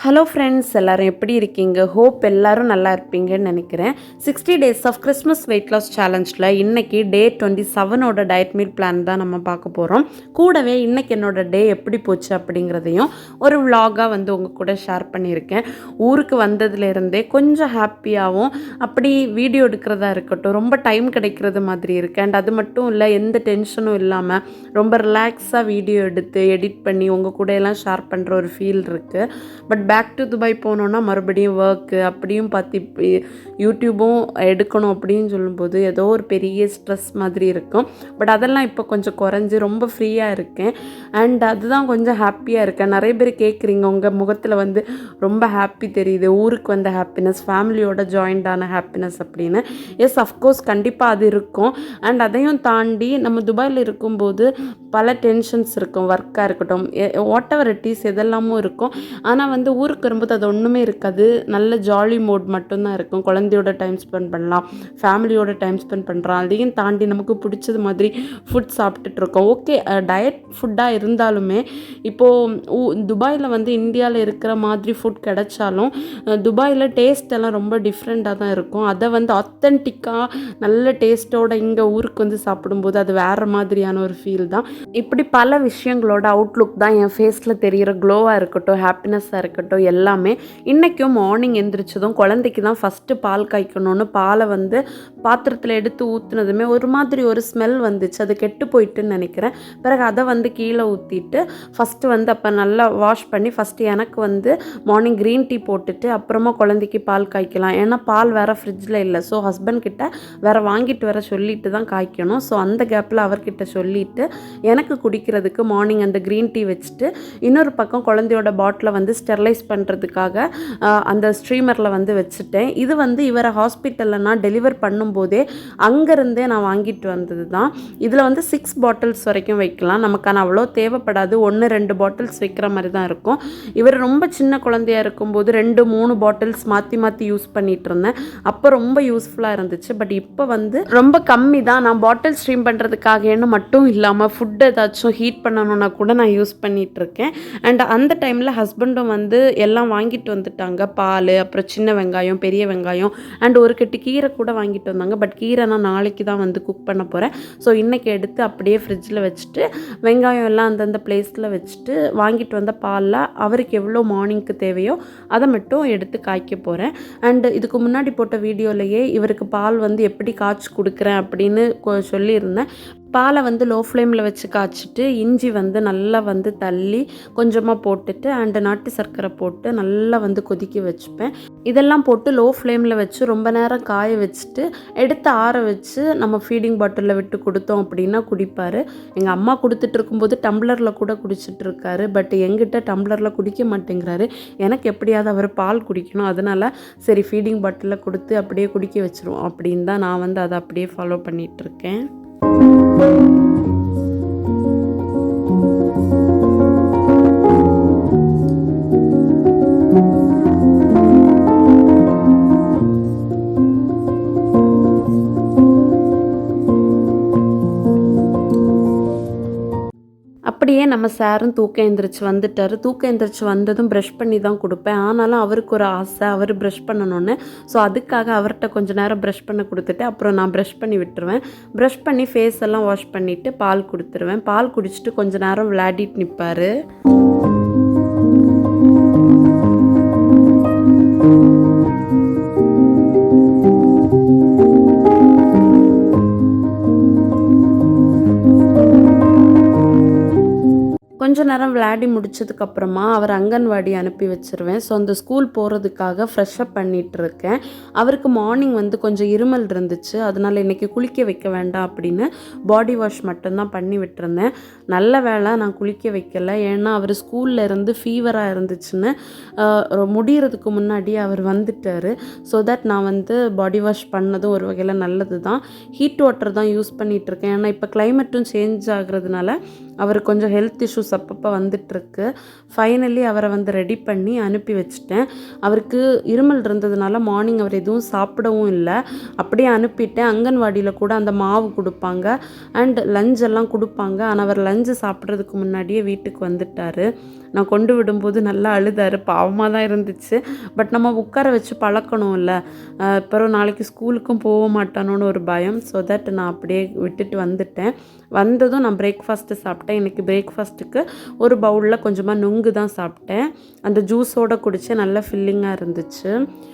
Hello friends, எல்லோரும் எப்படி இருக்கீங்க? ஹோப் எல்லோரும் நல்லா இருப்பீங்கன்னு நினைக்கிறேன். 60 days of Christmas weight loss சேலஞ்சில் இன்றைக்கி டே 27ஓட டயட் மீல் பிளான் தான் நம்ம பார்க்க போகிறோம். கூடவே இன்றைக்கி என்னோட டே எப்படி போச்சு அப்படிங்கிறதையும் ஒரு விலாகாக வந்து உங்கள் கூட ஷேர் பண்ணியிருக்கேன். ஊருக்கு வந்ததுலேருந்தே கொஞ்சம் ஹாப்பியாகவும் அப்படி வீடியோ எடுக்கிறதா இருக்கட்டும், ரொம்ப டைம் கிடைக்கிறது மாதிரி இருக்குது. அண்ட் அது மட்டும் இல்லை, எந்த டென்ஷனும் இல்லாமல் ரொம்ப ரிலாக்ஸாக வீடியோ எடுத்து எடிட் பண்ணி உங்கள் கூட எல்லாம் ஷேர் பண்ணுற ஒரு ஃபீல் இருக்குது. பட் பேக் டு துபாய் போனோன்னா மறுபடியும் ஒர்க்கு அப்படியும் பார்த்து யூடியூப்பும் எடுக்கணும் அப்படின்னு சொல்லும்போது ஏதோ ஒரு பெரிய ஸ்ட்ரெஸ் மாதிரி இருக்கும். பட் அதெல்லாம் இப்போ கொஞ்சம் குறைஞ்சி ரொம்ப ஃப்ரீயாக இருக்கேன். அண்ட் அதுதான் கொஞ்சம் ஹாப்பியாக இருக்கேன். நிறைய பேர் கேட்குறீங்க, உங்கள் முகத்தில் வந்து ரொம்ப ஹாப்பி தெரியுது, ஊருக்கு வந்த ஹாப்பினஸ், ஃபேமிலியோட ஜாயிண்டான ஹாப்பினஸ் அப்படின்னு. எஸ், அஃப்கோர்ஸ் கண்டிப்பாக அது இருக்கும். அண்ட் அதையும் தாண்டி நம்ம துபாயில் இருக்கும்போது பல டென்ஷன்ஸ் இருக்கும். ஒர்க்காக இருக்கட்டும், வாட் எவர் இட் இஸ், எதெல்லாமும் இருக்கும். ஆனால் வந்து ஊருக்கு வரும்போது அது ஒன்றுமே இருக்காது. நல்ல ஜாலி மோட் மட்டும்தான் இருக்கும். குழந்தையோட டைம் ஸ்பெண்ட் பண்ணலாம், ஃபேமிலியோட டைம் ஸ்பெண்ட் பண்ணுறோம். அதையும் தாண்டி நமக்கு பிடிச்சது மாதிரி ஃபுட் சாப்பிட்டுட்டு இருக்கோம். ஓகே, டயட் ஃபுட்டாக இருந்தாலுமே இப்போது துபாயில் வந்து இந்தியாவில் இருக்கிற மாதிரி ஃபுட் கிடைச்சாலும் துபாயில் டேஸ்ட் எல்லாம் ரொம்ப டிஃப்ரெண்ட்டாக தான் இருக்கும். அதை வந்து ஆத்தென்டிக்காக நல்ல டேஸ்ட்டோட இங்கே ஊருக்கு வந்து சாப்பிடும்போது அது வேறு மாதிரியான ஒரு ஃபீல் தான். இப்படி பல விஷயங்களோட அவுட்லுக் தான் என் ஃபேஸில் தெரிகிற க்ளோவாக இருக்கட்டும், ஹாப்பினஸ்ஸாக இருக்கட்டும், எல்லாமே. இன்றைக்கும் மார்னிங் எந்திரிச்சதும் குழந்தைக்கு தான் ஃபஸ்ட்டு பால் காய்க்கணும்னு பாலை வந்து பாத்திரத்தில் எடுத்து ஊற்றுனதுமே ஒரு மாதிரி ஒரு ஸ்மெல் வந்துச்சு. அது கெட்டு போயிட்டுன்னு நினைக்கிறேன். பிறகு அதை வந்து கீழே ஊற்றிட்டு ஃபஸ்ட்டு வந்து அப்போ நல்லா வாஷ் பண்ணி ஃபஸ்ட்டு எனக்கு வந்து மார்னிங் க்ரீன் டீ போட்டுட்டு அப்புறமா குழந்தைக்கு பால் காய்க்கலாம். ஏன்னா பால் வேறு ஃப்ரிட்ஜில் இல்லை. ஸோ ஹஸ்பண்ட் கிட்ட வேறு வாங்கிட்டு வர சொல்லிட்டு தான் காய்க்கணும். ஸோ அந்த கேப்பில் அவர்கிட்ட சொல்லிவிட்டு எனக்கு குடிக்கிறதுக்கு மார்னிங் அந்த க்ரீன் டீ வச்சுட்டு இன்னொரு பக்கம் குழந்தையோட பாட்டிலை வந்து ஸ்டெர்லைஸ் பண்ணுறதுக்காக அந்த ஸ்ட்ரீமரில் வந்து வச்சுட்டேன். இது வந்து இவரை ஹாஸ்பிட்டலில் நான் டெலிவர் பண்ணும்போதே அங்கேருந்தே நான் வாங்கிட்டு வந்தது தான். இதில் வந்து 6 பாட்டில்ஸ் வரைக்கும் வைக்கலாம். நமக்கான அவ்வளோ தேவைப்படாது. 1-2 பாட்டில்ஸ் வைக்கிற மாதிரி தான் இருக்கும். இவர் ரொம்ப சின்ன குழந்தையாக இருக்கும்போது 2-3 பாட்டில்ஸ் மாற்றி மாற்றி யூஸ் பண்ணிகிட்டு இருந்தேன். அப்போ ரொம்ப யூஸ்ஃபுல்லாக இருந்துச்சு. பட் இப்போ வந்து ரொம்ப கம்மி தான். நான் பாட்டில் ஸ்ட்ரீம் பண்ணுறதுக்காகன்னு மட்டும் இல்லாமல் ஃபுட் ஏதாச்சும் ஹீட் பண்ணணுன்னா கூட நான் யூஸ் பண்ணிகிட்ருக்கேன். அண்ட் அந்த டைமில் ஹஸ்பண்டும் வந்து எல்லாம் வாங்கிட்டு வந்துட்டாங்க. பால், அப்புறம் சின்ன வெங்காயம், பெரிய வெங்காயம் அண்ட் ஒரு கட்டு கீரை கூட வாங்கிட்டு வந்தாங்க. பட் கீரை நான் நாளைக்கு தான் வந்து குக் பண்ண போகிறேன். ஸோ இன்றைக்கி எடுத்து அப்படியே ஃப்ரிட்ஜில் வச்சுட்டு வெங்காயம் எல்லாம் அந்தந்த பிளேஸில் வச்சுட்டு வாங்கிட்டு வந்த பாலில் அவருக்கு எவ்வளோ மார்னிங்க்கு தேவையோ அதை மட்டும் எடுத்து காய்க்க போகிறேன். அண்டு இதுக்கு முன்னாடி போட்ட வீடியோலையே இவருக்கு பால் வந்து எப்படி காய்ச்சி கொடுக்குறேன் அப்படின்னு சொல்லியிருந்தேன். பாலை வந்து லோ ஃப்ளேமில் வச்சு காய்ச்சிட்டு இஞ்சி வந்து நல்லா வந்து தள்ளி கொஞ்சமாக போட்டுட்டு அண்டு நாட்டு சர்க்கரை போட்டு நல்லா வந்து கொதிக்க வச்சுப்பேன். இதெல்லாம் போட்டு லோ ஃப்ளேமில் வச்சு ரொம்ப நேரம் காய வச்சுட்டு எடுத்து ஆற வச்சு நம்ம ஃபீடிங் பாட்டிலில் விட்டு கொடுத்தோம் அப்படின்னா குடிப்பார். எங்கள் அம்மா கொடுத்துட்டு இருக்கும்போது டம்ளரில் கூட குடிச்சிட்டு இருக்காரு. பட் எங்கிட்ட டம்ளரில் குடிக்க மாட்டேங்கிறாரு. எனக்கு எப்படியாவது அவர் பால் குடிக்கணும். அதனால் சரி ஃபீடிங் பாட்டிலில் கொடுத்து அப்படியே குடிக்க வச்சுருவோம் அப்படின்னு தான் நான் வந்து அதை அப்படியே ஃபாலோ பண்ணிகிட்ருக்கேன். அப்படியே நம்ம சாரும் தூக்கம் எழுந்திரிச்சு வந்துட்டார். தூக்கம் எழுந்திரிச்சு வந்ததும் ப்ரஷ் பண்ணி தான் கொடுப்பேன். ஆனாலும் அவருக்கு ஒரு ஆசை, அவர் ப்ரஷ் பண்ணணுன்னு. ஸோ அதுக்காக அவர்கிட்ட கொஞ்சம் நேரம் ப்ரஷ் பண்ண கொடுத்துட்டு அப்புறம் நான் ப்ரஷ் பண்ணி விட்டுருவேன். ப்ரஷ் பண்ணி ஃபேஸ் எல்லாம் வாஷ் பண்ணிவிட்டு பால் கொடுத்துருவேன். பால் குடிச்சிட்டு கொஞ்சம் நேரம் விளையாடிட்டு நிற்பார். கொஞ்ச நேரம் விளையாடி முடிச்சதுக்கப்புறமா அவர் அங்கன்வாடி அனுப்பி வச்சுருவேன். ஸோ அந்த ஸ்கூல் போகிறதுக்காக ஃப்ரெஷ்அப் பண்ணிகிட்ருக்கேன். அவருக்கு மார்னிங் வந்து கொஞ்சம் இருமல் இருந்துச்சு. அதனால் இன்றைக்கி குளிக்க வைக்க வேண்டாம் அப்படின்னு பாடி வாஷ் மட்டும்தான் பண்ணி விட்டுருந்தேன். நல்ல வேளை நான் குளிக்க வைக்கலை. ஏன்னா அவர் ஸ்கூலில் இருந்து ஃபீவராக இருந்துச்சுன்னு முடிகிறதுக்கு முன்னாடி அவர் வந்துட்டார். ஸோ தட் நான் வந்து பாடி வாஷ் பண்ணதும் ஒரு வகையில் நல்லது தான். ஹீட் வாட்டர் தான் யூஸ் பண்ணிகிட்ருக்கேன். ஏன்னா இப்போ கிளைமேட்டும் சேஞ்ச் ஆகுறதுனால அவருக்கு கொஞ்சம் ஹெல்த் இஷ்யூஸ் அப்பப்போ வந்துட்டுருக்கு. ஃபைனலி அவரை வந்து ரெடி பண்ணி அனுப்பி வச்சுட்டேன். அவருக்கு இருமல் இருந்ததுனால மார்னிங் அவர் எதுவும் சாப்பிடவும் இல்லை. அப்படியே அனுப்பிட்டேன். அங்கன்வாடியில் கூட அந்த மாவு கொடுப்பாங்க அண்ட் லஞ்ச் எல்லாம் கொடுப்பாங்க. ஆனால் அவர் லஞ்சு சாப்பிட்றதுக்கு முன்னாடியே வீட்டுக்கு வந்துட்டார். நான் கொண்டு விடும்போது நல்லா அழுதார். பாவமாக தான் இருந்துச்சு. பட் நம்ம உட்கார வச்சு பழக்கணும்ல. அப்புறம் நாளைக்கு ஸ்கூலுக்கும் போக மாட்டானோன்னு ஒரு பயம். ஸோ தட் நான் அப்படியே விட்டுட்டு வந்துட்டேன். வந்ததும் நான் பிரேக்ஃபாஸ்ட்டு சாப்பிட்டேன். இன்றைக்கி பிரேக்ஃபாஸ்ட்டுக்கு ஒரு பவுலில் கொஞ்சமாக நுங்கு தான் சாப்பிட்டேன். அந்த ஜூஸோடு குடித்து நல்லா ஃபில்லிங்காக இருந்துச்சு.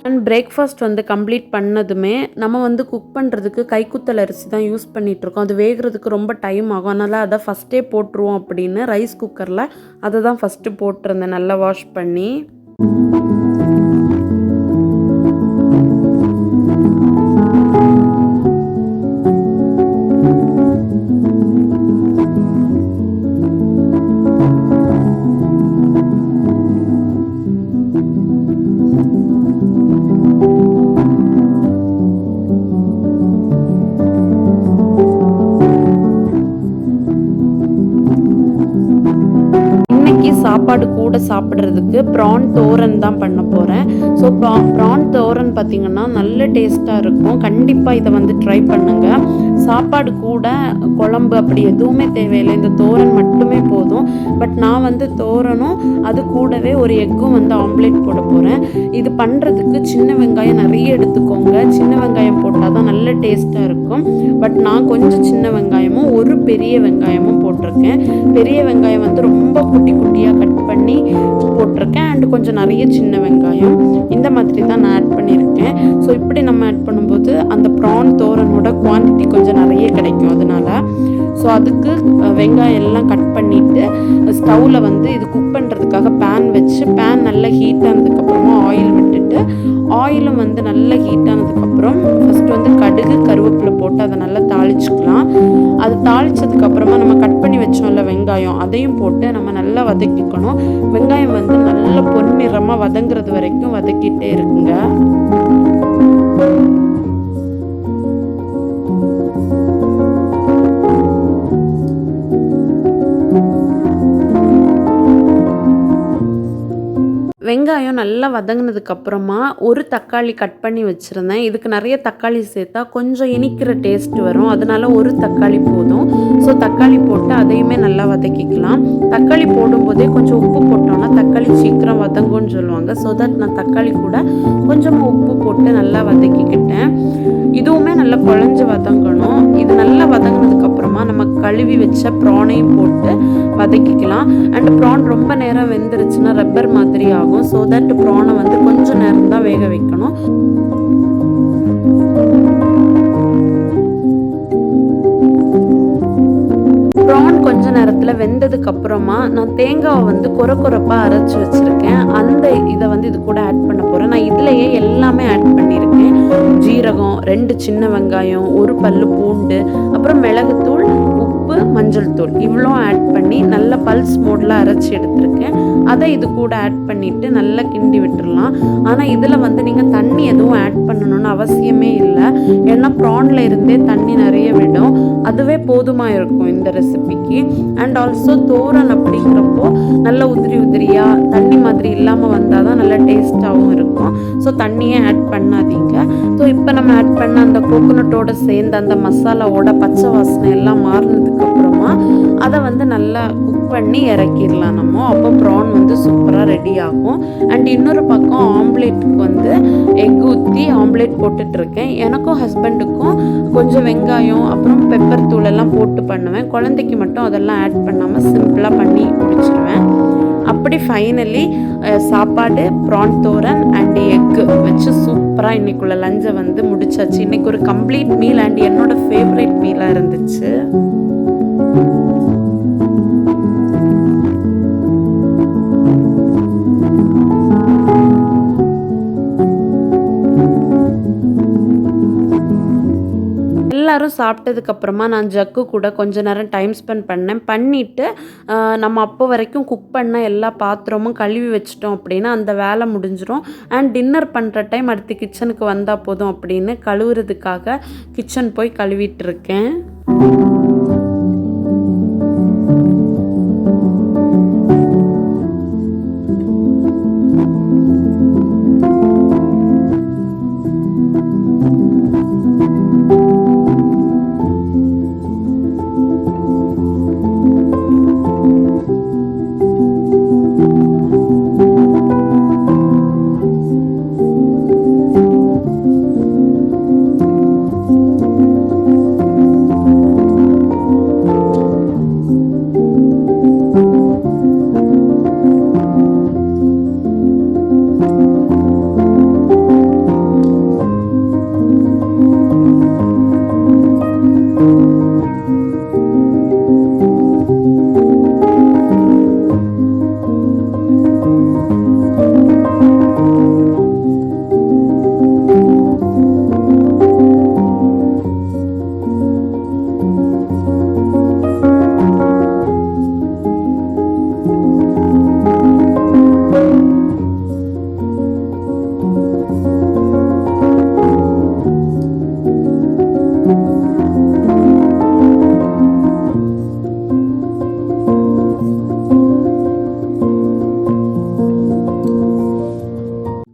அண்ட் பிரேக்ஃபாஸ்ட் வந்து கம்ப்ளீட் பண்ணதுமே நம்ம வந்து குக் பண்ணுறதுக்கு கைக்குத்தல் அரிசி தான் யூஸ் பண்ணிகிட்ருக்கோம். அது வேகிறதுக்கு ரொம்ப டைம் ஆகும். அதனால் அதை ஃபஸ்ட்டே போட்டுருவோம் அப்படின்னு ரைஸ் குக்கரில் அதை தான் ஃபஸ்ட்டு போட்டிருந்தேன் நல்லா வாஷ் பண்ணி. சாப்பாடு கூட சாப்பிட்றதுக்கு ப்ரான் தோரன் தான் பண்ண போகிறேன். ஸோ ப்ரான் தோரன் பார்த்திங்கன்னா நல்ல டேஸ்ட்டாக இருக்கும். கண்டிப்பாக இதை வந்து ட்ரை பண்ணுங்கள். சாப்பாடு கூட குழம்பு அப்படி எதுவுமே தேவையில்லை, இந்த தோரன் மட்டுமே போதும். பட் நான் வந்து தோரனும் அது கூடவே ஒரு எக்கும் வந்து ஆம்லேட் போட போகிறேன். இது பண்ணுறதுக்கு சின்ன வெங்காயம் நிறைய எடுத்துக்கோங்க. சின்ன வெங்காயம் போட்டால் தான் நல்ல டேஸ்ட்டாக இருக்கும். பட் நான் கொஞ்சம் சின்ன வெங்காயமும் ஒரு பெரிய வெங்காயமும் போட்டிருக்கேன். பெரிய வெங்காயம் வந்து ரொம்ப குட்டி குட்டியாக கட் பண்ணி போட்டிருக்கேன். அண்ட் கொஞ்சம் நிறைய சின்ன வெங்காயம் இந்த மாதிரி தான் நான் ஆட் பண்ணியிருக்கேன். ஸோ இப்படி நம்ம ஆட் பண்ணும்போது அந்த ப்ரான் தோரனோட குவான்டிட்டி கொஞ்சம் நிறைய கிடைக்கும். அதனால் ஸோ அதுக்கு வெங்காயம் எல்லாம் கட் பண்ணிவிட்டு ஸ்டவ்வில் வந்து இது குக் பண்ணுறதுக்காக பேன் வச்சு பேன் நல்லா ஹீட் ஆனதுக்கப்புறமா ஆயில் விட்டுட்டு ஆயிலும் வந்து நல்லா ஹீட் ஆனதுக்கப்புறம் ஃபஸ்ட்டு வந்து கடுகு கருவேப்பிலை போட்டு அதை நல்லா தாளிச்சுக்கலாம். அது தாளித்ததுக்கப்புறமா நம்ம கட் பண்ணி வச்சோம்ல வெங்காயம் அதையும் போட்டு நம்ம நல்லா வதக்கிக்கணும். வெங்காயம் வந்து நல்லா பொன்னிறமாக வதங்குறது வரைக்கும் வதக்கிட்டே இருக்குங்க. வெங்காயம் நல்லா வதங்கினதுக்கப்புறமா ஒரு தக்காளி கட் பண்ணி வச்சுருந்தேன். இதுக்கு நிறைய தக்காளி சேர்த்தா கொஞ்சம் இனிக்கிற டேஸ்ட் வரும். அதனால ஒரு தக்காளி போதும். ஸோ தக்காளி போட்டு அதையுமே நல்லா வதக்கிக்கலாம். தக்காளி போடும்போதே கொஞ்சம் உப்பு போட்டோம்னா தக்காளி சீக்கிரம் வதங்கும்னு சொல்லுவாங்க. ஸோ தட் நான் தக்காளி கூட கொஞ்சமாக உப்பு போட்டு நல்லா வதக்கிக்கிட்டேன். இதுவுமே நல்லா குழஞ்சி வதங்கணும். இது நல்லா வதங்கினதுக்கப்புறமா நம்ம கழுவி வச்ச ப்ரானையும் போட்டு வதக்கிக்கலாம். அண்ட் ப்ரான் ரொம்ப நேரம் வெந்துருச்சுன்னா ரப்பர் மாதிரி ஆகும். ஸோ தட் ப்ரானை வந்து கொஞ்சம் நேரம் தான் வேக வைக்கணும். ப்ரான் கொஞ்ச நேரத்தில் வெந்ததுக்கு அப்புறமா நான் தேங்காவை வந்து கொரப்பாக அரைச்சி வச்சுருக்கேன். அந்த இதை வந்து இது கூட ஆட் பண்ண போகிறேன். நான் இதுலேயே எல்லாமே ஆட் பண்ணியிருக்கேன். ஜீரகம், 2 சின்ன வெங்காயம், ஒரு பல்லு பூண்டு, அப்புறம் மிளகுத்தூள், உப்பு, மஞ்சள் தூள் இவ்வளோ ஆட் பண்ணி நல்லா பல்ஸ் மோடில் அரைச்சி எடுத்திருக்கேன். அதை இது கூட ஆட் பண்ணிவிட்டு நல்லா கிண்டி விட்டுடலாம். ஆனால் இதில் வந்து நீங்கள் தண்ணி எதுவும் ஆட் பண்ணணும்னு அவசியமே இல்லை. ஏன்னா ப்ரானில் இருந்தே தண்ணி நிறைய விடும். அதுவே போதுமாக இருக்கும் இந்த ரெசிபிக்கு. அண்ட் ஆல்சோ தோரன் அப்படிங்கிறப்போ நல்லா உதிரியாக தண்ணி மாதிரி இல்லாமல் வந்தால் தான் நல்லா டேஸ்ட்டாகவும் இருக்கும். ஸோ தண்ணியே ஆட் பண்ணாதீங்க. ஸோ இப்போ நம்ம ஆட் பண்ண அந்த கோகோனட்டோடு சேர்ந்து அந்த மசாலாவோட பச்சை வாசனை எல்லாம் மாறினதுக்கப்புறமா அதை வந்து நல்லா குக் பண்ணி இறக்கிடலாம் நம்ம. அப்போ ப்ரான் வந்து சூப்பராக ரெடி ஆகும். அண்ட் இன்னொரு பக்கம் ஆம்லேட்டுக்கு வந்து எக் ஊற்றி ஆம்லேட் போட்டுட்ருக்கேன். எனக்கும் ஹஸ்பண்டுக்கும் கொஞ்சம் வெங்காயம் அப்புறம் பெப்பர் தூள் எல்லாம் போட்டு பண்ணுவேன். குழந்தைக்கு மட்டும் அதெல்லாம் ஆட் பண்ணாமல் சிம்பிளாக பண்ணி முடிச்சிடுவேன். அப்படி ஃபைனலி சாப்பாடு, ப்ரான் தோரன் அண்ட் எக்கு வச்சு சூப்பராக இன்றைக்குள்ள லஞ்சை வந்து முடிச்சாச்சு. இன்றைக்கி ஒரு கம்ப்ளீட் மீல் அண்ட் என்னோட ஃபேவரட் மீலாக இருந்துச்சு. எல்லாரும் சாப்பிட்டதுக்கப்புறமா நான் ஜக்கு கூட கொஞ்ச நேரம் டைம் ஸ்பெண்ட் பண்ணிவிட்டு நம்ம அப்போ வரைக்கும் குக் பண்ண எல்லா பாத்திரமும் கழுவி வச்சிட்டோம் அப்படின்னா அந்த வேலை முடிஞ்சிடும். அண்ட் டின்னர் பண்ணுற டைம் அடுத்து கிச்சனுக்கு வந்தால் போதும் அப்படின்னு கழுவுறதுக்காக கிச்சன் போய் கழுவிட்டு இருக்கேன்.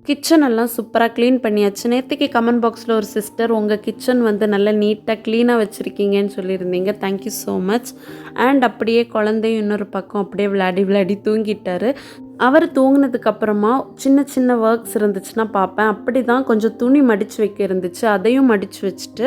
கிச்சன் எல்லாம் சூப்பராக க்ளீன் பண்ணியாச்சு. நேற்றுக்கு கமெண்ட் பாக்ஸில் ஒரு சிஸ்டர் உங்கள் கிச்சன் வந்து நல்லா நீட்டாக க்ளீனாக வச்சுருக்கீங்கன்னு சொல்லியிருந்தீங்க. Thank you so much. அண்ட் அப்படியே குழந்தையும் இன்னொரு பக்கம் அப்படியே விளையாடி தூங்கிட்டார். அவர் தூங்கினதுக்கப்புறமா சின்ன சின்ன ஒர்க்ஸ் இருந்துச்சுன்னா பார்ப்பேன். அப்படி தான் கொஞ்சம் துணி மடித்து வைக்க இருந்துச்சு, அதையும் மடித்து வச்சுட்டு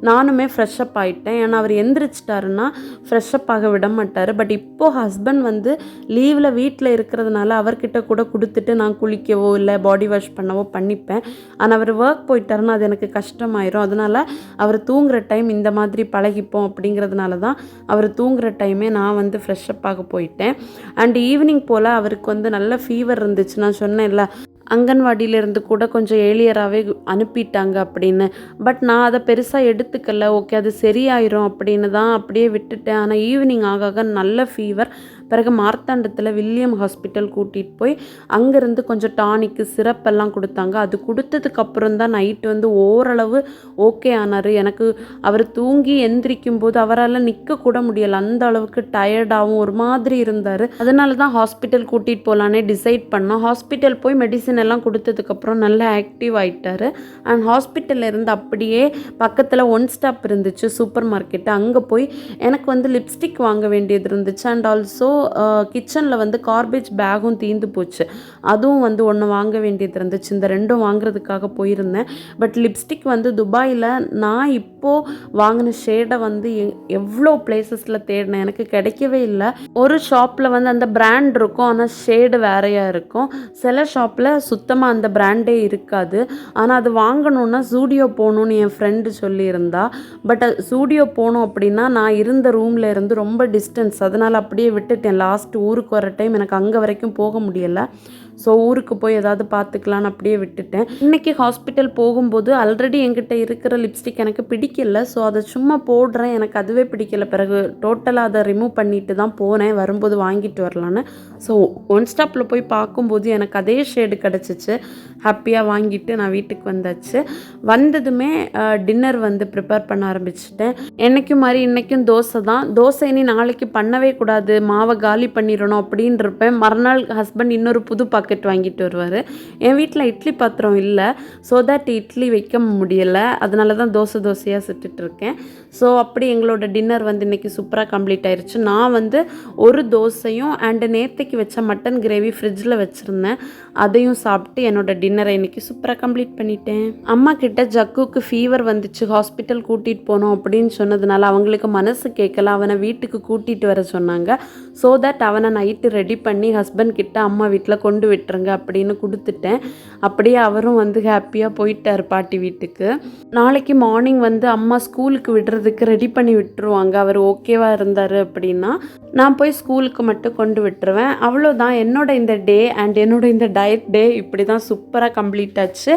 நானுமே ஃப்ரெஷ்அப் ஆகிட்டேன். ஏன்னா அவர் எந்திரிச்சிட்டாருன்னா ஃப்ரெஷ்அப் ஆக விட மாட்டார். பட் இப்போது ஹஸ்பண்ட் வந்து லீவில் வீட்டில் இருக்கிறதுனால அவர்கிட்ட கூட கொடுத்துட்டு நான் குளிக்கவோ இல்லை பாடி வாஷ் பண்ணவோ பண்ணிப்பேன். ஆனால் அவர் ஒர்க் போயிட்டாருன்னா அது எனக்கு கஷ்டமாயிரும். அதனால் அவர் தூங்குகிற டைம் இந்த மாதிரி பழகிப்போம் அப்படிங்கிறதுனால தான் அவர் தூங்குகிற டைமே நான் வந்து ஃப்ரெஷ்அப் ஆக போயிட்டேன். அண்ட் ஈவினிங் போல் அவருக்கு வந்து நல்ல ஃபீவர் இருந்துச்சு. நான் சொன்னேன்ல அங்கன்வாடியிலேருந்து கூட கொஞ்சம் ஏர்லியராகவே அனுப்பிட்டாங்க அப்படின்னு. பட் நான் அதை பெருசாக எடுத்துக்கல. ஓகே அது சரியாயிரும் அப்படின்னு தான் அப்படியே விட்டுட்டேன். ஆனால் ஈவினிங் ஆக நல்ல ஃபீவர். பிறகு மார்த்தாண்டத்தில் வில்லியம் ஹாஸ்பிட்டல் கூட்டிகிட்டு போய் அங்கேருந்து கொஞ்சம் டானிக்கு சிரப்பெல்லாம் கொடுத்தாங்க. அது கொடுத்ததுக்கப்புறம் தான் நைட்டு வந்து ஓரளவு ஓகே ஆனார். எனக்கு அவர் தூங்கி எந்திரிக்கும் போது அவரால் நிற்க கூட முடியலை, அந்த அளவுக்கு டயர்டாகவும் ஒரு மாதிரி இருந்தார். அதனால தான் ஹாஸ்பிட்டல் கூட்டிகிட்டு போகலான்னே டிசைட் பண்ணோம். ஹாஸ்பிட்டல் போய் மெடிசின் எல்லாம் கொடுத்ததுக்கப்புறம் நல்லா ஆக்டிவ் ஆகிட்டார். அண்ட் ஹாஸ்பிட்டலில் இருந்து அப்படியே பக்கத்தில் ஒன் ஸ்டாப் இருந்துச்சு சூப்பர் மார்க்கெட்டு, அங்கே போய் எனக்கு வந்து லிப்ஸ்டிக் வாங்க வேண்டியது இருந்துச்சு. அண்ட் ஆல்சோ கிச்சனில் வந்து கார்பேஜ் பேகும் தீர்ந்து போச்சு, அதுவும் வந்து ஒன்று வாங்க வேண்டியது இருந்துச்சு. இந்த ரெண்டும் வாங்குறதுக்காக போயிருந்தேன். பட் லிப்ஸ்டிக் வந்து துபாயில் நான் இப்போது வாங்கின ஷேடை வந்து எவ்வளோ பிளேசஸில் தேடினேன், எனக்கு கிடைக்கவே இல்லை. ஒரு ஷாப்பில் வந்து அந்த பிராண்ட் இருக்கும், ஆனால் ஷேடு வேறையாக இருக்கும். சில ஷாப்பில் சுத்தமாக அந்த பிராண்டே இருக்காது. ஆனால் அது வாங்கணுன்னா ஜூடியோ போகணுன்னு என் ஃப்ரெண்டு சொல்லியிருந்தா. பட் ஜூடியோ போகணும் அப்படின்னா நான் இருந்த ரூமில் இருந்து ரொம்ப டிஸ்டன்ஸ், அதனால் அப்படியே விட்டுட்டேன். லாஸ்ட் ஊருக்கு வர டைம் எனக்கு அங்கே வரைக்கும் போக முடியலை. ஸோ ஊருக்கு போய் ஏதாவது பார்த்துக்கலான்னு அப்படியே விட்டுட்டேன். இன்றைக்கி ஹாஸ்பிட்டல் போகும்போது ஆல்ரெடி என்கிட்ட இருக்கிற லிப்ஸ்டிக் எனக்கு பிடிக்கல. ஸோ அதை சும்மா போடுறேன், எனக்கு அதுவே பிடிக்கல. பிறகு டோட்டலாக அதை ரிமூவ் பண்ணிட்டு தான் போனேன், வரும்போது வாங்கிட்டு வரலான்னு. ஸோ ஒன் ஸ்டாப்பில் போய் பார்க்கும்போது எனக்கு அதே ஷேடு கிடச்சிச்சு. ஹாப்பியாக வாங்கிட்டு நான் வீட்டுக்கு வந்தாச்சு. வந்ததுமே டின்னர் வந்து ப்ரிப்பேர் பண்ண ஆரம்பிச்சிட்டேன். என்றைக்கும் மாதிரி இன்றைக்கும் தோசை தான். தோசை இனி நாளைக்கு பண்ணவே கூடாது, மாவை காலி பண்ணிடணும் அப்படின்னு இருப்பேன். மறுநாள் ஹஸ்பண்ட் இன்னொரு புது பாக்கெட் வாங்கிட்டு வருவார். என் வீட்டில் இட்லி பாத்திரம் இல்லை, ஸோ தட் இட்லி வைக்க முடியலை. அதனால தான் தோசையாக சுட்டுட்ருக்கேன். ஸோ அப்படி எங்களோட டின்னர் வந்து இன்றைக்கி சூப்பராக கம்ப்ளீட் ஆயிடுச்சு. நான் வந்து ஒரு தோசையும் அண்டு நேற்றுக்கு வச்ச மட்டன் கிரேவி ஃப்ரிட்ஜில் வச்சுருந்தேன், அதையும் சாப்பிட்டு என்னோடய டின்னரை இன்றைக்கி சூப்பராக கம்ப்ளீட் பண்ணிட்டேன். அம்மா கிட்ட ஜக்குக்கு ஃபீவர் வந்துச்சு, ஹாஸ்பிட்டல் கூட்டிகிட்டு போனோம் அப்படின்னு சொன்னதுனால அவங்களுக்கு மனசு கேட்கல, அவனை வீட்டுக்கு கூட்டிகிட்டு வர சொன்னாங்க. ஸோ தட் அவனை நைட்டு ரெடி பண்ணி ஹஸ்பண்ட் கிட்ட அம்மா வீட்டில் கொண்டு விட்டுருங்க அப்படின்னு கொடுத்துட்டேன். அப்படியே அவரும் வந்து ஹாப்பியாக போயிட்டார் பாட்டி வீட்டுக்கு. நாளைக்கு மார்னிங் வந்து அம்மா ஸ்கூலுக்கு விடுறதுக்கு ரெடி பண்ணி விட்டுருவாங்க. அவர் ஓகேவாக இருந்தார் அப்படின்னா நான் போய் ஸ்கூலுக்கு மட்டும் கொண்டு விட்டுருவேன். அவ்வளோதான் என்னோட இந்த டே அண்ட் என்னோட இந்த டயட் டே இப்படி தான் சூப்பராக கம்ப்ளீட் ஆச்சு.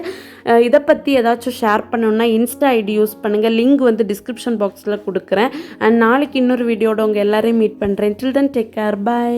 இதை பற்றி ஏதாச்சும் ஷேர் பண்ணணுன்னா இன்ஸ்டா ஐடி யூஸ் பண்ணுங்கள், லிங்க் வந்து டிஸ்கிரிப்ஷன் பாக்ஸில் கொடுக்குறேன். அண்ட் நாளைக்கு இன்னொரு வீடியோட உங்கள் எல்லாரையும் மீட் பண்ணுறேன். டில் தென் டேக் கேர், பை.